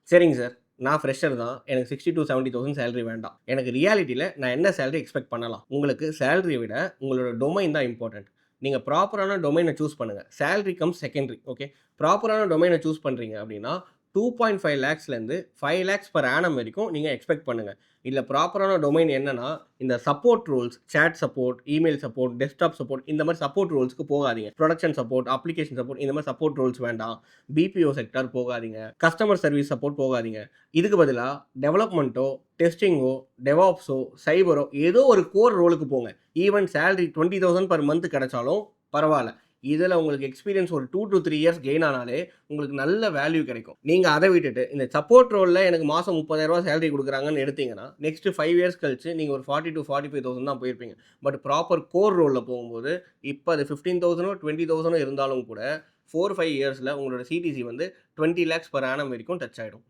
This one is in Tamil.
சரிங்க சார். நான் ஃப்ரெஷர் தான். எனக்கு 60,000 to 70,000 சேலரி வேண்டாம். எனக்கு ரியாலிட்டில நான் என்ன சேலரி எக்ஸ்பெக்ட் பண்ணலாம்? உங்களுக்கு சேலரிய விட உங்களோட டொமைன் தான் இம்பார்ட்டன்ட். நீங்க ப்ராப்பரான டொமைன சூஸ் பண்ணுங்க. Salary comes secondary. ஓகே. ப்ராப்பரான டொமைன சூஸ் பண்றீங்க அப்படின்னா, 2.5 லேக்ஸ்லேருந்து 5 லேக்ஸ் பெர் ஆனம் வரைக்கும் நீங்க எக்ஸ்பெக்ட் பண்ணுங்க. இதுல ப்ராப்பரான டொமைன் என்னன்னா, இந்த support roles, chat support, email support, desktop support இந்த மாரி சப்போர்ட் ரோல்ஸ்க்கு போகாதீங்க. புரொடக்ஷன் சப்போர்ட், அப்ளிகேஷன் சப்போர்ட் இந்த மாரி சப்போர்ட் ரோல்ஸ் வேண்டாம். பிபிஓ செக்டார் போகாதீங்க. கஸ்டமர் சர்வீஸ் சப்போர்ட் போகாதீங்க. இதுக்கு பதிலா டெவலப்மெண்ட்டோ, டெஸ்டிங்கோ, டெவாப்ஸோ, சைபரோ ஏதோ ஒரு கோர் ரோலுக்கு போங்க. ஈவன் சேலரி 20,000 பெர் மந்த் கிடைச்சாலும் பரவால்ல. இதுல உங்களுக்கு எக்ஸ்பீரியன்ஸ் ஒரு 2 to 3 இயர்ஸ் கெயின் ஆனாலே உங்களுக்கு நல்ல வேல்யூ கிடைக்கும். நீங்க அத விட்டுட்டு இந்த சப்போர்ட் ரோல்ல எனக்கு மாசம் ரூ. 30,000 சேலரி குடுக்குறாங்கன்னு எடுத்தீங்கன்னா, நெக்ஸ்ட் 5 இயர்ஸ் கழிச்சு நீங்க ஒரு 40,000 to 45,000 தான் போயிருப்பீங்க. பட் ப்ராப்பர் கோர் ரோல்ல போகும்போது, இப்ப அது 15,000 20,000 இருந்தாலும் கூட 4, 5 இயர்ஸ்ல உங்களோட சிடிசி வந்து 20 லேக்ஸ் பெர் ஆனம் வரைக்கும் டச் ஆயிடும்.